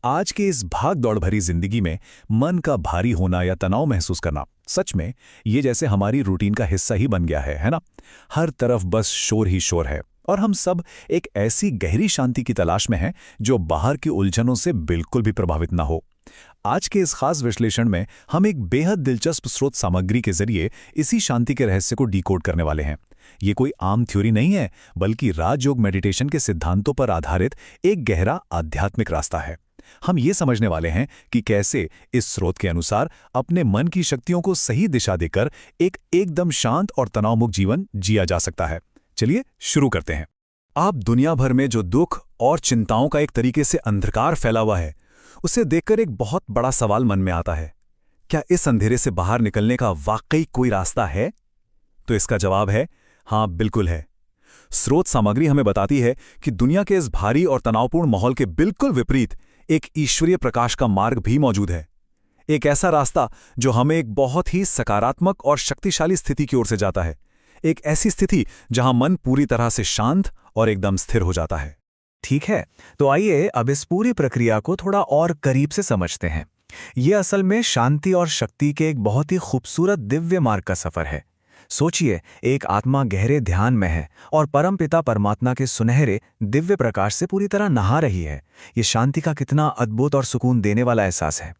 आज के इस भाग दौड़ भरी जिंदगी में मन का भारी होना या तनाव महसूस करना सच में ये जैसे हमारी रूटीन का हिस्सा ही बन गया है ना। हर तरफ बस शोर ही शोर है और हम सब एक ऐसी गहरी शांति की तलाश में हैं जो बाहर की उलझनों से बिल्कुल भी प्रभावित ना हो। आज के इस खास विश्लेषण में हम एक बेहद दिलचस्प स्रोत सामग्री के जरिए इसी शांति के रहस्य को डिकोड करने वाले हैं। ये कोई आम थ्योरी नहीं है, बल्कि राजयोग मेडिटेशन के सिद्धांतों पर आधारित एक गहरा आध्यात्मिक रास्ता है। हम ये समझने वाले हैं कि कैसे इस स्रोत के अनुसार अपने मन की शक्तियों को सही दिशा देकर एक एकदम शांत और तनावमुक्त जीवन जिया जा सकता है। चलिए शुरू करते हैं। आप दुनिया भर में जो दुख और चिंताओं का एक तरीके से अंधकार फैला हुआ है, उसे देखकर एक बहुत बड़ा सवाल मन में आता है, क्या इस अंधेरे से बाहर निकलने का वाकई कोई रास्ता है? तो इसका जवाब है हाँ, बिल्कुल है। स्रोत सामग्री हमें बताती है कि दुनिया के इस भारी और तनावपूर्ण माहौल के बिल्कुल विपरीत एक ईश्वरीय प्रकाश का मार्ग भी मौजूद है। एक ऐसा रास्ता जो हमें एक बहुत ही सकारात्मक और शक्तिशाली स्थिति की ओर से जाता है। एक ऐसी स्थिति जहां मन पूरी तरह से शांत और एकदम स्थिर हो जाता है। ठीक है, तो आइए अब इस पूरी प्रक्रिया को थोड़ा और करीब से समझते हैं। ये असल में शांति और शक्ति के एक बहुत ही खूबसूरत दिव्य मार्ग का सफर है। सोचिए, एक आत्मा गहरे ध्यान में है और परमपिता परमात्मा के सुनहरे दिव्य प्रकाश से पूरी तरह नहा रही है। ये शांति का कितना अद्भुत और सुकून देने वाला एहसास है।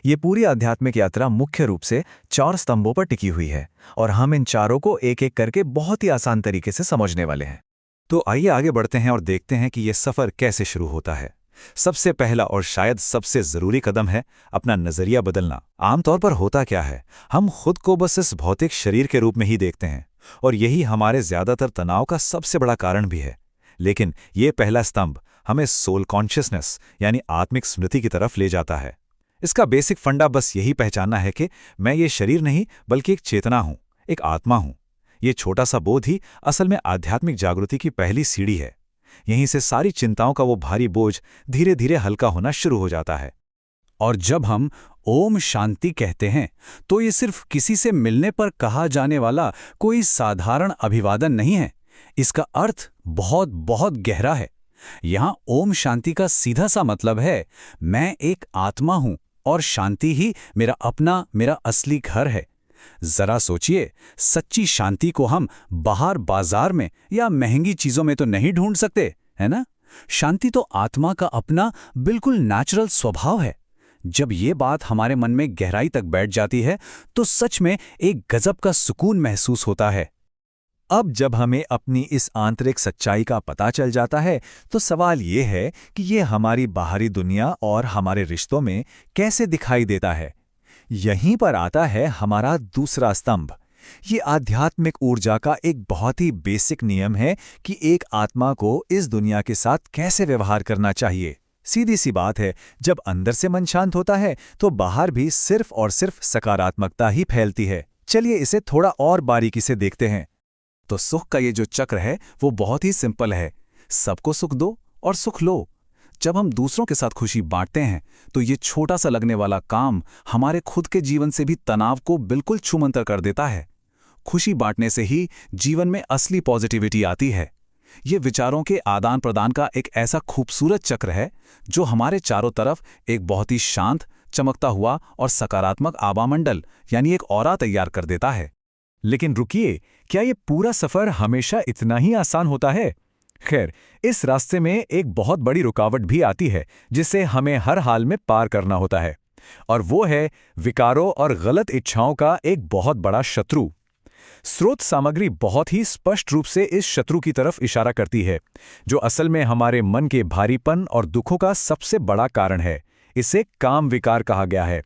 ये पूरी आध्यात्मिक यात्रा मुख्य रूप से 4 स्तंभों पर टिकी हुई है और हम इन चारों को एक एक करके बहुत ही आसान तरीके से समझने वाले हैं। तो आइए आगे बढ़ते हैं और देखते हैं कि यह सफर कैसे शुरू होता है। सबसे पहला और शायद सबसे जरूरी कदम है अपना नजरिया बदलना। आमतौर पर होता क्या है, हम खुद को बस इस भौतिक शरीर के रूप में ही देखते हैं और यही हमारे ज्यादातर तनाव का सबसे बड़ा कारण भी है। लेकिन ये पहला स्तंभ हमें सोल कॉन्शियसनेस यानी आत्मिक स्मृति की तरफ ले जाता है। इसका बेसिक फंडा बस यही पहचानना है कि मैं ये शरीर नहीं बल्कि एक चेतना हूं, एक आत्मा हूं। ये छोटा सा बोध ही असल में आध्यात्मिक जागृति की पहली सीढ़ी है। यहीं से सारी चिंताओं का वो भारी बोझ धीरे धीरे हल्का होना शुरू हो जाता है। और जब हम ओम शांति कहते हैं तो ये सिर्फ किसी से मिलने पर कहा जाने वाला कोई साधारण अभिवादन नहीं है। इसका अर्थ बहुत बहुत गहरा है। यहां ओम शांति का सीधा सा मतलब है, मैं एक आत्मा हूं और शांति ही मेरा असली घर है। जरा सोचिए, सच्ची शांति को हम बाहर बाजार में या महंगी चीजों में तो नहीं ढूंढ सकते, है ना? शांति तो आत्मा का अपना बिल्कुल नेचुरल स्वभाव है। जब ये बात हमारे मन में गहराई तक बैठ जाती है तो सच में एक गजब का सुकून महसूस होता है। अब जब हमें अपनी इस आंतरिक सच्चाई का पता चल जाता है तो सवाल ये है कि ये हमारी बाहरी दुनिया और हमारे रिश्तों में कैसे दिखाई देता है। यहीं पर आता है हमारा दूसरा स्तंभ। ये आध्यात्मिक ऊर्जा का एक बहुत ही बेसिक नियम है कि एक आत्मा को इस दुनिया के साथ कैसे व्यवहार करना चाहिए। सीधी सी बात है, जब अंदर से मन शांत होता है तो बाहर भी सिर्फ और सिर्फ सकारात्मकता ही फैलती है। चलिए इसे थोड़ा और बारीकी से देखते हैं। तो सुख का ये जो चक्र है वो बहुत ही सिंपल है, सबको सुख दो और सुख लो। जब हम दूसरों के साथ खुशी बांटते हैं तो ये छोटा सा लगने वाला काम हमारे खुद के जीवन से भी तनाव को बिल्कुल छूमंतर कर देता है। खुशी बांटने से ही जीवन में असली पॉजिटिविटी आती है। ये विचारों के आदान प्रदान का एक ऐसा खूबसूरत चक्र है जो हमारे चारों तरफ एक बहुत ही शांत, चमकता हुआ और सकारात्मक आभामंडल यानी एक ऑरा तैयार कर देता है। लेकिन रुकिए, क्या ये पूरा सफर हमेशा इतना ही आसान होता है? खैर, इस रास्ते में एक बहुत बड़ी रुकावट भी आती है जिसे हमें हर हाल में पार करना होता है, और वो है विकारों और गलत इच्छाओं का एक बहुत बड़ा शत्रु। स्रोत सामग्री बहुत ही स्पष्ट रूप से इस शत्रु की तरफ इशारा करती है, जो असल में हमारे मन के भारीपन और दुखों का सबसे बड़ा कारण है। इसे काम विकार कहा गया है।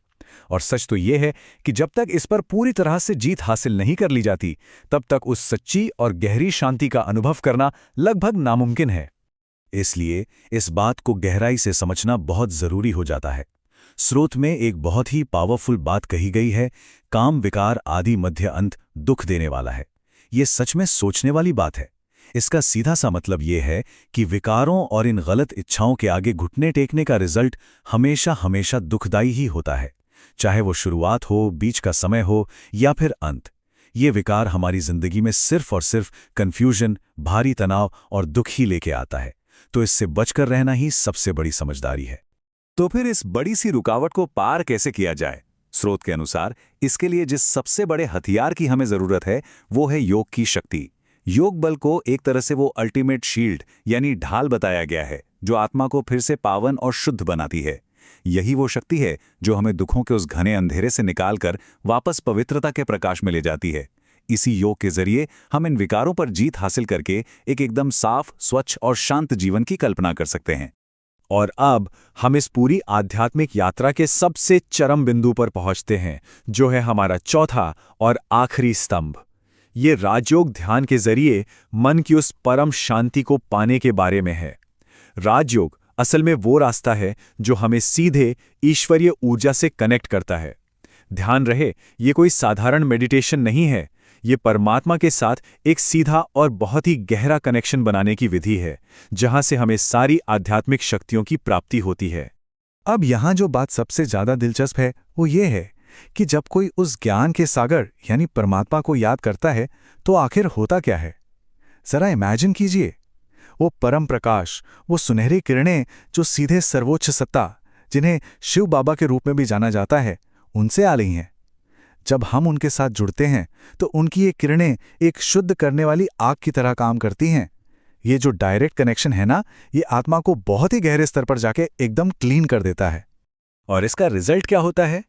और सच तो यह है कि जब तक इस पर पूरी तरह से जीत हासिल नहीं कर ली जाती, तब तक उस सच्ची और गहरी शांति का अनुभव करना लगभग नामुमकिन है। इसलिए इस बात को गहराई से समझना बहुत जरूरी हो जाता है। स्रोत में एक बहुत ही पावरफुल बात कही गई है, काम विकार आदि मध्य अंत दुख देने वाला है। ये सच में सोचने वाली बात है। इसका सीधा सा मतलब ये है कि विकारों और इन गलत इच्छाओं के आगे घुटने टेकने का रिजल्ट हमेशा हमेशा दुखदायी ही होता है, चाहे वो शुरुआत हो, बीच का समय हो या फिर अंत। ये विकार हमारी जिंदगी में सिर्फ और सिर्फ कन्फ्यूजन, भारी तनाव और दुख ही लेके आता है। तो इससे बचकर रहना ही सबसे बड़ी समझदारी है। तो फिर इस बड़ी सी रुकावट को पार कैसे किया जाए? स्रोत के अनुसार इसके लिए जिस सबसे बड़े हथियार की हमें जरूरत है वो है योग की शक्ति। योग बल को एक तरह से वो अल्टीमेट शील्ड यानी ढाल बताया गया है जो आत्मा को फिर से पावन और शुद्ध बनाती है। यही वो शक्ति है जो हमें दुखों के उस घने अंधेरे से निकालकर वापस पवित्रता के प्रकाश में ले जाती है। इसी योग के जरिए हम इन विकारों पर जीत हासिल करके एक एकदम साफ, स्वच्छ और शांत जीवन की कल्पना कर सकते हैं। और अब हम इस पूरी आध्यात्मिक यात्रा के सबसे चरम बिंदु पर पहुंचते हैं, जो है हमारा चौथा और आखिरी स्तंभ। ये राजयोग ध्यान के जरिए मन की उस परम शांति को पाने के बारे में है। राजयोग असल में वो रास्ता है जो हमें सीधे ईश्वरीय ऊर्जा से कनेक्ट करता है। ध्यान रहे, ये कोई साधारण मेडिटेशन नहीं है, ये परमात्मा के साथ एक सीधा और बहुत ही गहरा कनेक्शन बनाने की विधि है, जहां से हमें सारी आध्यात्मिक शक्तियों की प्राप्ति होती है। अब यहां जो बात सबसे ज्यादा दिलचस्प है वो ये है कि जब कोई उस ज्ञान के सागर यानी परमात्मा को याद करता है तो आखिर होता क्या है? जरा इमेजिन कीजिए, वो परम प्रकाश, वो सुनहरी किरणें जो सीधे सर्वोच्च सत्ता, जिन्हें शिव बाबा के रूप में भी जाना जाता है, उनसे आ रही हैं। जब हम उनके साथ जुड़ते हैं तो उनकी ये किरणें एक शुद्ध करने वाली आग की तरह काम करती हैं। ये जो डायरेक्ट कनेक्शन है ना, ये आत्मा को बहुत ही गहरे स्तर पर जाके एकदम क्लीन कर देता है। और इसका रिजल्ट क्या होता है?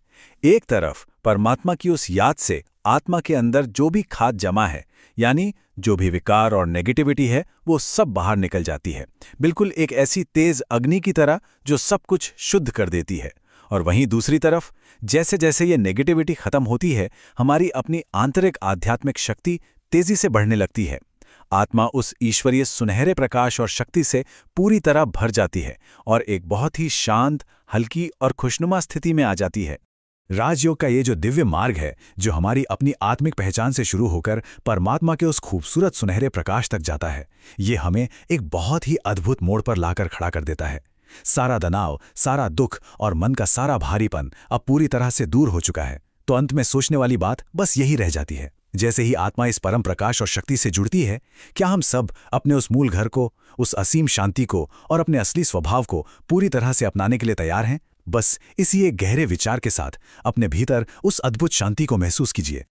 एक तरफ परमात्मा की उस याद से आत्मा के अंदर जो भी खाद जमा है, यानी जो भी विकार और नेगेटिविटी है, वो सब बाहर निकल जाती है, बिल्कुल एक ऐसी तेज अग्नि की तरह जो सब कुछ शुद्ध कर देती है। और वहीं दूसरी तरफ जैसे जैसे ये नेगेटिविटी खत्म होती है, हमारी अपनी आंतरिक आध्यात्मिक शक्ति तेजी से बढ़ने लगती है। आत्मा उस ईश्वरीय सुनहरे प्रकाश और शक्ति से पूरी तरह भर जाती है और एक बहुत ही शांत, हल्की और खुशनुमा स्थिति में आ जाती है। राजयोग का ये जो दिव्य मार्ग है, जो हमारी अपनी आत्मिक पहचान से शुरू होकर परमात्मा के उस खूबसूरत सुनहरे प्रकाश तक जाता है, ये हमें एक बहुत ही अद्भुत मोड़ पर लाकर खड़ा कर देता है। सारा तनाव, सारा दुख और मन का सारा भारीपन अब पूरी तरह से दूर हो चुका है। तो अंत में सोचने वाली बात बस यही रह जाती है, जैसे ही आत्मा इस परम प्रकाश और शक्ति से जुड़ती है, क्या हम सब अपने उस मूल घर को, उस असीम शांति को और अपने असली स्वभाव को पूरी तरह से अपनाने के लिए तैयार हैं? बस इसी एक गहरे विचार के साथ अपने भीतर उस अद्भुत शांति को महसूस कीजिए।